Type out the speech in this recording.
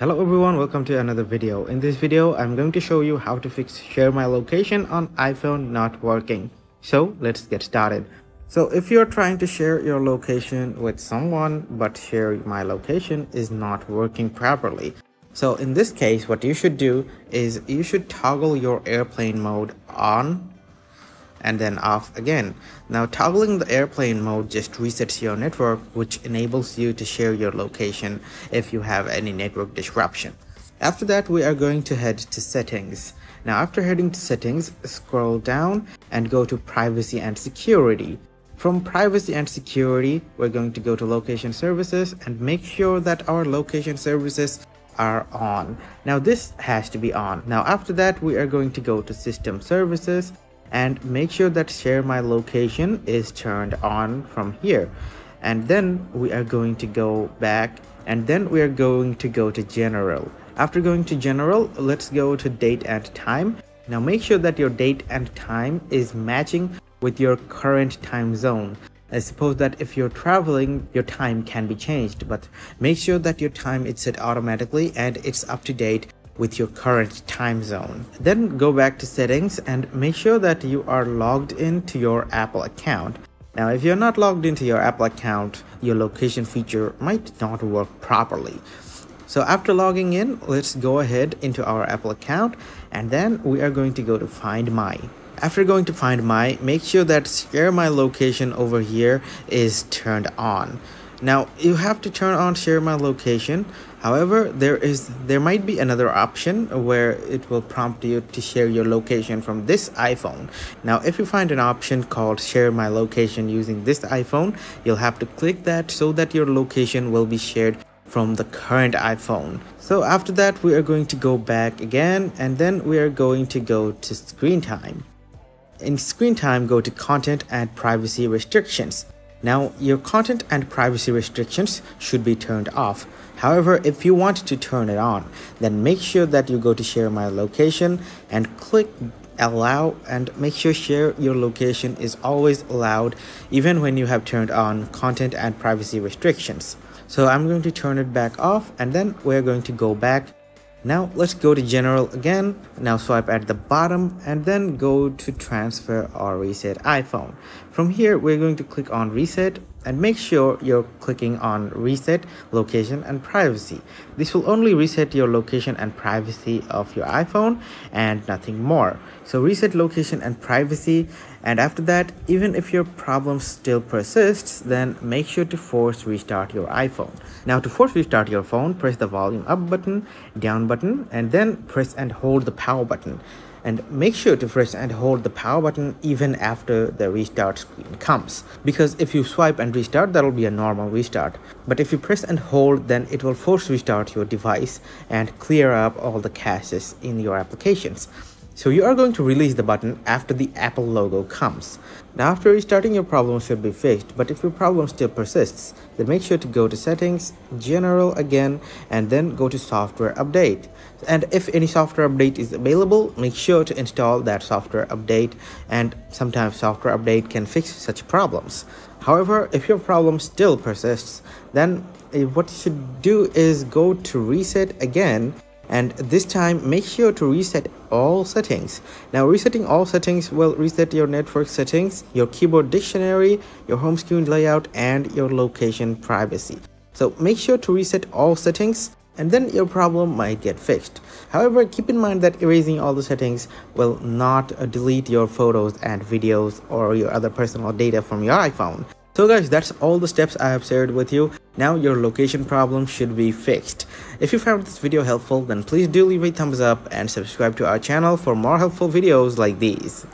Hello everyone, welcome to another video. In this video, I'm going to show you how to fix share my location on iPhone not working. So let's get started. So if you're trying to share your location with someone, but share my location is not working properly. So in this case, what you should do is you should toggle your airplane mode on and then off again. Now toggling the airplane mode just resets your network, which enables you to share your location if you have any network disruption. After that, we are going to head to settings. Now after heading to settings, scroll down and go to privacy and security. From privacy and security, we're going to go to location services and make sure that our location services are on. Now this has to be on. Now after that, we are going to go to system services and make sure that share my location is turned on from here. And then we are going to go back and then we are going to go to general. After going to general, let's go to date and time. Now make sure that your date and time is matching with your current time zone. I suppose that if you're traveling, your time can be changed, but make sure that your time is set automatically and it's up to date with your current time zone. Then go back to settings and make sure that you are logged into your Apple account. Now if you're not logged into your Apple account, your location feature might not work properly. So after logging in, let's go ahead into our Apple account and then we are going to go to Find My. After going to Find My, make sure that share my location over here is turned on. Now you have to turn on share my location. However, there might be another option where it will prompt you to share your location from this iPhone. Now if you find an option called share my location using this iPhone, you'll have to click that so that your location will be shared from the current iPhone. So after that, we are going to go back again and then we are going to go to screen time. In screen time, go to content and privacy restrictions. Now your content and privacy restrictions should be turned off. However, if you want to turn it on, then make sure that you go to share my location and click allow and make sure share your location is always allowed even when you have turned on content and privacy restrictions. So I'm going to turn it back off and then we're going to go back. Now let's go to general again. Now swipe at the bottom and then go to transfer or reset iPhone. From here, we're going to click on reset and make sure you're clicking on reset location and privacy. This will only reset your location and privacy of your iPhone and nothing more. So reset location and privacy, and after that, even if your problem still persists, then make sure to force restart your iPhone. Now to force restart your phone, press the volume up button, down button, and then press and hold the power button. And make sure to press and hold the power button even after the restart screen comes. Because if you swipe and restart, that will be a normal restart. But if you press and hold, then it will force restart your device and clear up all the caches in your applications. So you are going to release the button after the Apple logo comes. Now after restarting, your problem should be fixed, but if your problem still persists, then make sure to go to settings, general again, and then go to software update. And if any software update is available, make sure to install that software update, and sometimes software update can fix such problems. However, if your problem still persists, then what you should do is go to reset again. And this time, make sure to reset all settings. Now resetting all settings will reset your network settings, your keyboard dictionary, your home screen layout, and your location privacy. So make sure to reset all settings and then your problem might get fixed. However, keep in mind that erasing all the settings will not delete your photos and videos or your other personal data from your iPhone. So guys, that's all the steps I have shared with you. Now your location problem should be fixed. If you found this video helpful, then please do leave a thumbs up and subscribe to our channel for more helpful videos like these.